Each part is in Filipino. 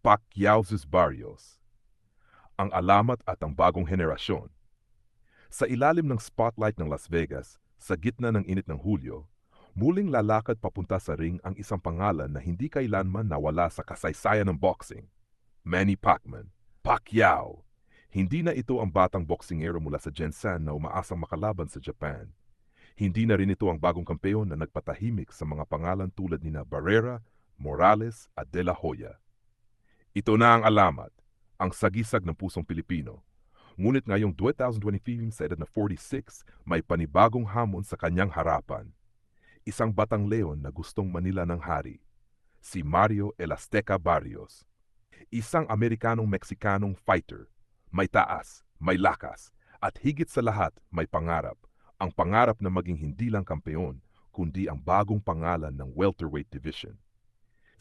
Pacquiao vs Barrios, ang alamat at ang bagong henerasyon. Sa ilalim ng spotlight ng Las Vegas, sa gitna ng init ng Hulyo, muling lalakad papunta sa ring ang isang pangalan na hindi kailanman nawala sa kasaysayan ng boxing. Manny Pacman, Pacquiao. Hindi na ito ang batang boksingero mula sa Gensan na umaasang makalaban sa Japan. Hindi na rin ito ang bagong kampeon na nagpatahimik sa mga pangalan tulad nina Barrera, Morales at De La Hoya. Ito na ang alamat, ang sagisag ng pusong Pilipino. Ngunit ngayong 2025 sa edad na 46, may panibagong hamon sa kanyang harapan. Isang batang leon na gustong manila ng hari, si Mario El Azteca Barrios. Isang Amerikanong-Meksikanong fighter, may taas, may lakas, at higit sa lahat may pangarap. Ang pangarap na maging hindi lang kampeon, kundi ang bagong pangalan ng welterweight division.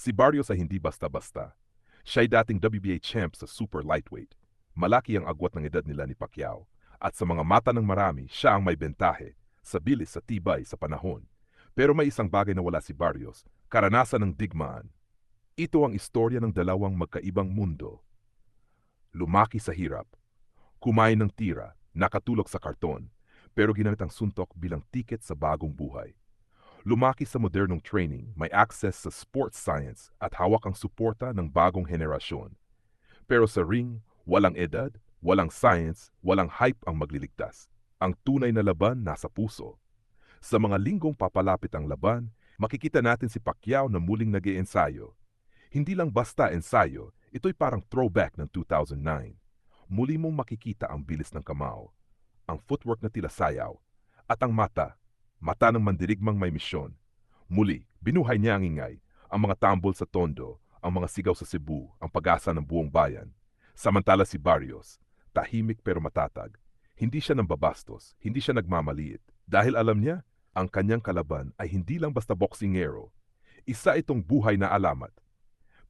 Si Barrios ay hindi basta-basta. Siya'y dating WBA champ sa super lightweight. Malaki ang agwat ng edad nila ni Pacquiao. At sa mga mata ng marami, siya ang may bentahe, sa bilis, sa tibay, sa panahon. Pero may isang bagay na wala si Barrios, karanasan ng digmaan. Ito ang istorya ng dalawang magkaibang mundo. Lumaki sa hirap, kumain ng tira, nakatulog sa karton, pero ginamit ang suntok bilang tiket sa bagong buhay. Lumaki sa modernong training, may access sa sports science at hawak ang suporta ng bagong henerasyon. Pero sa ring, walang edad, walang science, walang hype ang magliligtas. Ang tunay na laban nasa puso. Sa mga linggong papalapit ang laban, makikita natin si Pacquiao na muling nag-iensayo. Hindi lang basta ensayo, ito'y parang throwback ng 2009. Muli mong makikita ang bilis ng kamao, ang footwork na tila sayaw, at ang mata ng mandirigmang may misyon. Muli, binuhay niya ang ingay, ang mga tambol sa Tondo, ang mga sigaw sa Cebu, ang pag-asa ng buong bayan. Samantala si Barrios, tahimik pero matatag. Hindi siya nambabastos, hindi siya nagmamaliit. Dahil alam niya, ang kanyang kalaban ay hindi lang basta boksingero. Isa itong buhay na alamat.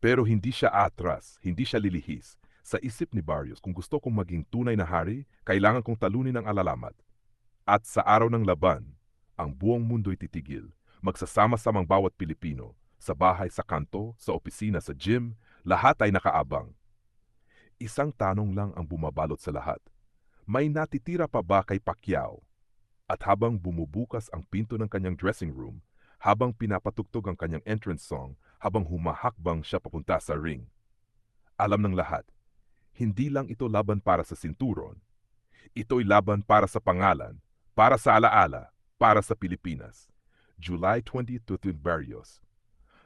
Pero hindi siya atras, hindi siya lilihis. Sa isip ni Barrios, kung gusto kong maging tunay na hari, kailangan kong talunin ang alalamat. At sa araw ng laban, ang buong mundo'y titigil. Magsasama-samang bawat Pilipino, sa bahay, sa kanto, sa opisina, sa gym, lahat ay nakaabang. Isang tanong lang ang bumabalot sa lahat. May natitira pa ba kay Pacquiao? At habang bumubukas ang pinto ng kanyang dressing room, habang pinapatugtog ang kanyang entrance song, habang humahakbang siya papunta sa ring, alam ng lahat, hindi lang ito laban para sa sinturon. Ito'y laban para sa pangalan, para sa alaala, para sa Pilipinas. July 20 to Barrios.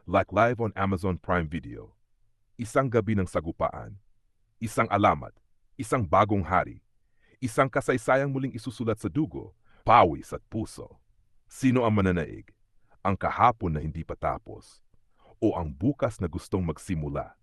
Like live on Amazon Prime Video. Isang gabi ng sagupaan. Isang alamat. Isang bagong hari. Isang kasaysayang muling isusulat sa dugo, pawis at puso. Sino ang mananaig? Ang kahapon na hindi pa tapos? O ang bukas na gustong magsimula?